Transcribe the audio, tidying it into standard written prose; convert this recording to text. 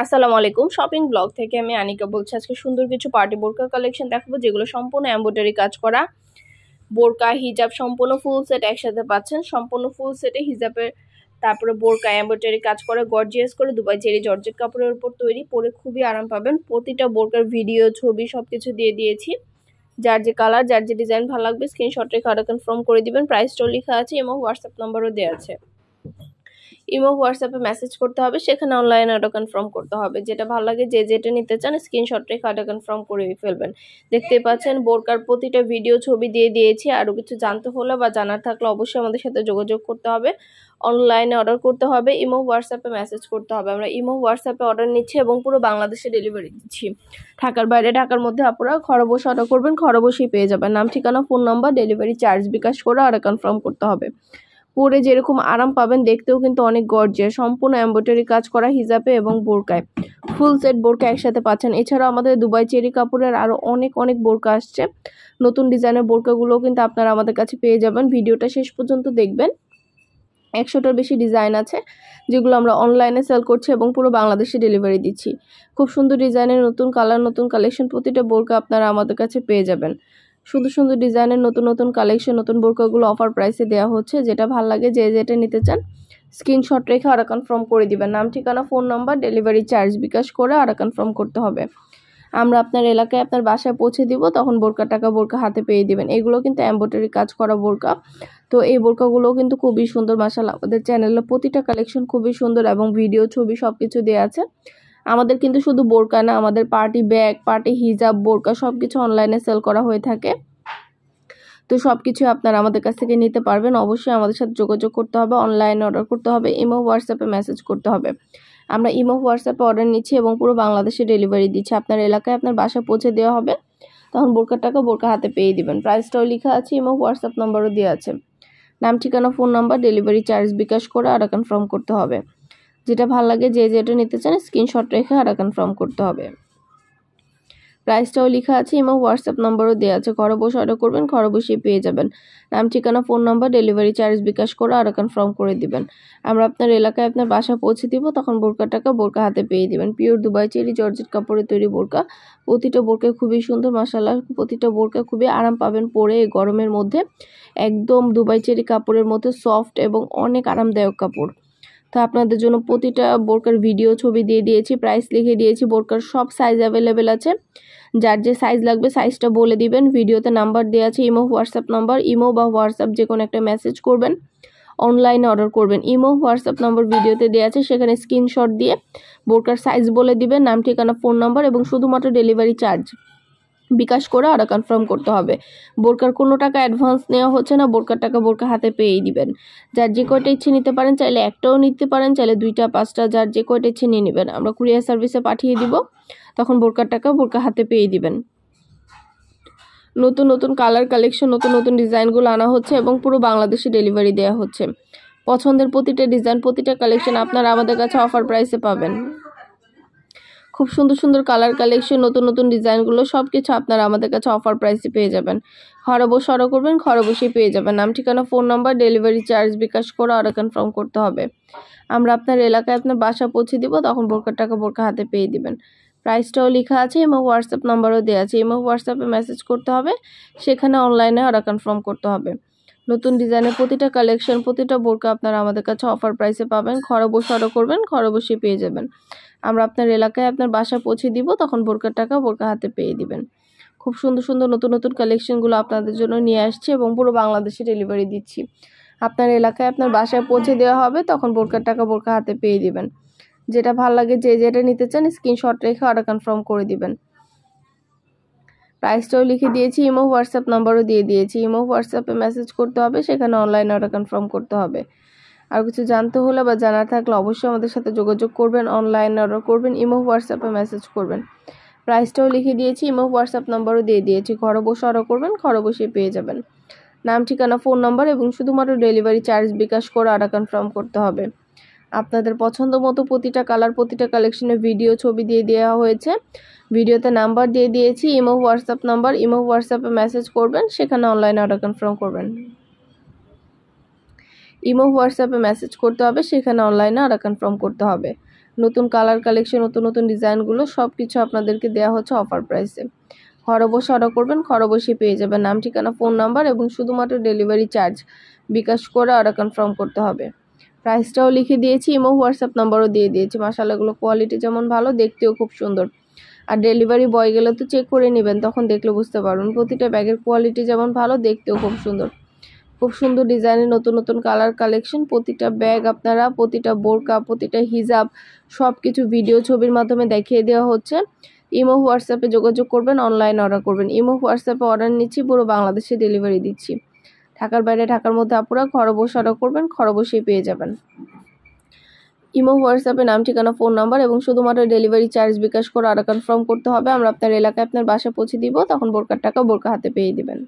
আসসালামু আলাইকুম। Shopping blog থেকে আমি আনিকা বলছি। আজকে সুন্দর কিছু পার্টি বোরকা কালেকশন দেখাবো, যেগুলো সম্পূর্ণ এমব্রয়ডারি কাজ করা। বোরকা হিজাব সম্পূর্ণ ফুল সেট একসাথে পাচ্ছেন। সম্পূর্ণ ফুল সেটে হিজাবের তারপরে বোরকা এমব্রয়ডারি কাজ করে গর্জিয়াস করে দুবাই চেরি জর্জেট কাপড়ের উপর তৈরি, পরে খুবই আরাম পাবেন। প্রতিটা বোরকার ভিডিও ছবি সবকিছু দিয়ে দিয়েছি। যার যে কালার, যার যে ডিজাইন ভালো লাগবে স্ক্রিনশট রেখে অর্ডার কনফার্ম করে দিবেন। প্রাইসটাও লেখা আছে এবং হোয়াটসঅ্যাপ নাম্বারও দেওয়া আছে। ইমো হোয়াটসঅ্যাপে মেসেজ করতে হবে, সেখানে অনলাইনে অর্ডার কনফার্ম করতে হবে। যেটা ভালো লাগে যে যেটা নিতে চান স্ক্রিনশট রেখে অর্ডার কনফার্ম করে ফেলবেন। দেখতেই পাচ্ছেন বোরকার প্রতিটা ভিডিও ছবি দিয়ে দিয়েছি। আরও কিছু জানতে হলে বা জানার থাকলে অবশ্যই আমাদের সাথে যোগাযোগ করতে হবে। অনলাইনে অর্ডার করতে হবে, ইমো হোয়াটসঅ্যাপে মেসেজ করতে হবে। আমরা ইমো হোয়াটসঅ্যাপে অর্ডার নিচ্ছি এবং পুরো বাংলাদেশে ডেলিভারি দিচ্ছি। ঢাকার বাইরে, ঢাকার মধ্যে আপনারা ঘরে বসে অর্ডার করবেন, ঘরে বসেই পেয়ে যাবেন। নাম, ঠিকানা, ফোন নাম্বার, ডেলিভারি চার্জ বিকাশ করে অর্ডার কনফার্ম করতে হবে। পরে যেরকম আরাম পাবেন, দেখতেও কিন্তু অনেক গর্জিয়াস। সম্পূর্ণ এমব্রয়ডারি কাজ করা হিজাবে এবং বোরকায় ফুল সেট বোরকা একসাথে পাচ্ছেন। এছাড়াও আমাদের দুবাই চেরি কাপড়ের আরও অনেক বোরকা আসছে। নতুন ডিজাইনের বোরকাগুলোও কিন্তু আপনারা আমাদের কাছে পেয়ে যাবেন। ভিডিওটা শেষ পর্যন্ত দেখবেন। 100টার বেশি ডিজাইন আছে, যেগুলো আমরা অনলাইনে সেল করছি এবং পুরো বাংলাদেশে ডেলিভারি দিচ্ছি। খুব সুন্দর ডিজাইনের নতুন কালার, নতুন কালেকশন প্রতিটা বোরকা আপনারা আমাদের কাছে পেয়ে যাবেন। সুন্দর ডিজাইনের নতুন কালেকশন, নতুন বোরকাগুলো অফার প্রাইসে দেওয়া হচ্ছে। যেটা ভালো লাগে যে যেটা নিতে চান স্ক্রিনশট রেখে অর্ডার কনফার্ম করে দিবেন। নাম, ঠিকানা, ফোন নাম্বার, ডেলিভারি চার্জ বিকাশ করে অর্ডার কনফার্ম করতে হবে। আমরা আপনার এলাকায় আপনার বাসায় পৌঁছে দিব, তখন বোরকা টাকা বোরকা হাতে পেয়ে দিবেন। এগুলো কিন্তু এমব্রয়ডারি কাজ করা বোরকা। তো এই বোরকাগুলোও কিন্তু খুবই সুন্দর। মাশাআল্লাহ, আমাদের চ্যানেলে প্রতিটা কালেকশন খুবই সুন্দর এবং ভিডিও ছবি সবকিছু দেওয়া আছে। আমাদের কিন্তু শুধু বোরকা না, আমাদের পার্টি ব্যাগ, পার্টি হিজাব, বোরকা সবকিছু অনলাইনে সেল করা হয়ে থাকে। তো সবকিছু আপনারা আমাদের কাছ থেকে নিতে পারবেন। অবশ্যই আমাদের সাথে যোগাযোগ করতে হবে, অনলাইনে অর্ডার করতে হবে, ইমো হোয়াটসঅ্যাপে মেসেজ করতে হবে। আমরা ইমো হোয়াটসঅ্যাপে অর্ডার নিচ্ছি এবং পুরো বাংলাদেশে ডেলিভারি দিচ্ছি। আপনার এলাকায় আপনার বাসায় পৌঁছে দেওয়া হবে, তখন বোরকার টাকা বোরকা হাতে পেয়ে দিবেন। প্রাইসটাও লেখা আছে, ইমো হোয়াটসঅ্যাপ নাম্বারও দেওয়া আছে। নাম, ঠিকানা, ফোন নাম্বার, ডেলিভারি চার্জ বিকাশ করে অর্ডার কনফার্ম করতে হবে। যেটা ভালো লাগে যে যেটা নিতে চান স্ক্রিনশট রেখে অর্ডার কনফার্ম করতে হবে। প্রাইসটাও লেখা আছে, ইমো হোয়াটসঅ্যাপ নাম্বারও দেওয়া আছে। ঘরে বসে অর্ডার করবেন, ঘরে বসেই পেয়ে যাবেন। নাম, ঠিকানা, ফোন নাম্বার, ডেলিভারি চার্জ বিকাশ করে অর্ডার কনফার্ম করে দিবেন। আমরা আপনার এলাকায় আপনার বাসা পৌঁছে দিব, তখন বোরকার টাকা বোরকা হাতে পেয়ে দিবেন। পিওর দুবাই চেরি জর্জেট কাপড়ে তৈরি বোরকা। প্রতিটা বোরকা খুবই সুন্দর, মাশাআল্লাহ। প্রতিটা বোরকা খুবই আরাম পাবেন পরে এই গরমের মধ্যে। একদম দুবাই চেরি কাপড়ের মধ্যে সফট এবং অনেক আরামদায়ক কাপড়। তো আপনাদের জন্য প্রতিটা বোরকার ভিডিও ছবি দিয়ে দিয়েছি, প্রাইস লিখে দিয়েছি। বোরকার সব সাইজ অ্যাভেলেবেল আছে। যার যে সাইজ লাগবে সাইজটা বলে দিবেন। ভিডিওতে নাম্বার দেওয়া আছে, ইমো হোয়াটসঅ্যাপ নাম্বার। ইমো বা হোয়াটসঅ্যাপ যে কোনো একটা মেসেজ করবেন, অনলাইনে অর্ডার করবেন। ইমো হোয়াটসঅ্যাপ নাম্বার ভিডিওতে দেওয়া আছে, সেখানে স্ক্রিনশট দিয়ে বোরকার সাইজ বলে দিবেন, নাম, ঠিকানা, ফোন নাম্বার এবং শুধুমাত্র ডেলিভারি চার্জ বিকাশ করে অর্ডার কনফার্ম করতে হবে। বোরকার কোনো টাকা অ্যাডভান্স নেওয়া হচ্ছে না, বোরকার টাকা বোরকা হাতে পেয়েই দিবেন। যার যে কয়টা ইচ্ছে নিতে পারেন, চাইলে একটাও নিতে পারেন, চাইলে 2টা 5টা, যার যে কয়টা ইচ্ছে নিয়ে নেবেন। আমরা কুরিয়ার সার্ভিসে পাঠিয়ে দিব, তখন বোরকার টাকা বোরকা হাতে পেয়ে দিবেন। নতুন কালার কালেকশন, নতুন ডিজাইনগুলো আনা হচ্ছে এবং পুরো বাংলাদেশে ডেলিভারি দেওয়া হচ্ছে। পছন্দের প্রতিটা ডিজাইন, প্রতিটা কালেকশন আপনারা আমাদের কাছে অফার প্রাইসে পাবেন। খুব সুন্দর কালার কালেকশন, নতুন ডিজাইনগুলো সব কিছু আপনারা আমাদের কাছে অফার প্রাইসে পেয়ে যাবেন। ঘরে বসে অর্ডার করবেন, ঘরে বসেই পেয়ে যাবেন। নাম, ঠিকানা, ফোন নাম্বার, ডেলিভারি চার্জ বিকাশ করে অর্ডার কনফার্ম করতে হবে। আমরা আপনার এলাকায় আপনার বাসা পৌঁছে দিব, তখন বোরকার টাকা বোরকা হাতে পেয়ে দিবেন। প্রাইসটাও লেখা আছে এবং হোয়াটসঅ্যাপ নাম্বারও দেওয়া আছে। এবং হোয়াটসঅ্যাপে মেসেজ করতে হবে, সেখানে অনলাইনে অর্ডার কনফার্ম করতে হবে। নতুন ডিজাইনের প্রতিটা কালেকশন, প্রতিটা বোরকা আপনারা আমাদের কাছে অফার প্রাইসে পাবেন। ঘরে বসে অর্ডার করবেন, ঘরে বসেই পেয়ে যাবেন। আমরা আপনার এলাকায় আপনার বাসা পৌঁছে দিব, তখন বোরকার টাকা বোরকা হাতে পেয়ে দিবেন। খুব সুন্দর নতুন কালেকশনগুলো আপনাদের জন্য নিয়ে আসছি এবং পুরো বাংলাদেশে ডেলিভারি দিচ্ছি। আপনার এলাকায় আপনার বাসায় পৌঁছে দেওয়া হবে, তখন বোরকার টাকা বোরকা হাতে পেয়ে দিবেন। যেটা ভালো লাগে যে যেটা নিতে চান স্ক্রিনশট রেখে অর্ডার কনফার্ম করে দিবেন। প্রাইসটাও লিখে দিয়েছি, ইমো হোয়াটসঅ্যাপ নাম্বারও দিয়ে দিয়েছি। ইমো হোয়াটসঅ্যাপে মেসেজ করতে হবে, সেখানে অনলাইনে অর্ডার কনফার্ম করতে হবে। আর কিছু জানতে হলে বা জানার থাকলে অবশ্যই আমাদের সাথে যোগাযোগ করবেন, অনলাইনে অর্ডার করবেন, ইমো হোয়াটসঅ্যাপে মেসেজ করবেন। প্রাইসটাও লিখে দিয়েছি, ইমো হোয়াটসঅ্যাপ নাম্বারও দিয়ে দিয়েছি। ঘরে বসে অর্ডার করবেন, ঘরে বসেই পেয়ে যাবেন। নাম, ঠিকানা, ফোন নাম্বার এবং শুধুমাত্র ডেলিভারি চার্জ বিকাশ করে অর্ডার কনফার্ম করতে হবে। আপনাদের পছন্দ মতো প্রতিটা কালার, প্রতিটা কালেকশনের ভিডিও ছবি দিয়ে দেওয়া হয়েছে। ভিডিওতে নাম্বার দিয়ে দিয়েছি, ইমো হোয়াটসঅ্যাপ নাম্বার। ইমো হোয়াটসঅ্যাপে মেসেজ করবেন, সেখানে অনলাইনে অর্ডার কনফার্ম করবেন। ইমো হোয়াটসঅ্যাপে মেসেজ করতে হবে, সেখানে অনলাইনে অর্ডার কনফার্ম করতে হবে। নতুন কালার কালেকশন, নতুন নতুন ডিজাইনগুলো সব কিছু আপনাদেরকে দেওয়া হচ্ছে অফার প্রাইসে। ঘরে বসে অর্ডার করবেন, ঘরে বসে পেয়ে যাবেন। নাম, ঠিকানা, ফোন নাম্বার এবং শুধুমাত্র ডেলিভারি চার্জ বিকাশ করে অর্ডার কনফার্ম করতে হবে। প্রাইসটাও লিখে দিয়েছি, ইমো হোয়াটসঅ্যাপ নাম্বারও দিয়ে দিয়েছি। মাশাআল্লাহ, এগুলো কোয়ালিটি যেমন ভালো, দেখতেও খুব সুন্দর। আর ডেলিভারি বয় গেলে তো চেক করে নেবেন, তখন দেখলে বুঝতে পারবেন। প্রতিটা ব্যাগের কোয়ালিটি যেমন ভালো, দেখতেও খুব সুন্দর। খুব সুন্দর ডিজাইনের নতুন নতুন কালার কালেকশন। প্রতিটা ব্যাগ আপনারা, প্রতিটা বোরকা, প্রতিটা হিজাব সব কিছু ভিডিও ছবির মাধ্যমে দেখিয়ে দেওয়া হচ্ছে। ইমো হোয়াটসঅ্যাপে যোগাযোগ করবেন, অনলাইন অর্ডার করবেন। ইমো হোয়াটসঅ্যাপে অর্ডার নিচ্ছি, পুরো বাংলাদেশে ডেলিভারি দিচ্ছি। ঢাকার বাইরে, ঢাকার মধ্যে আপুরা ঘরে বসে অর্ডার করবেন, ঘরে বসেই পেয়ে যাবেন। ইমো হোয়াটসঅ্যাপে নাম, ঠিকানা, ফোন নাম্বার এবং শুধুমাত্র ডেলিভারি চার্জ বিকাশ করে অর্ডার কনফার্ম করতে হবে। আমরা আপনার এলাকায় আপনার বাসায় পৌঁছে দিব, তখন বোরকার টাকা বোরকা হাতে পেয়ে দিবেন।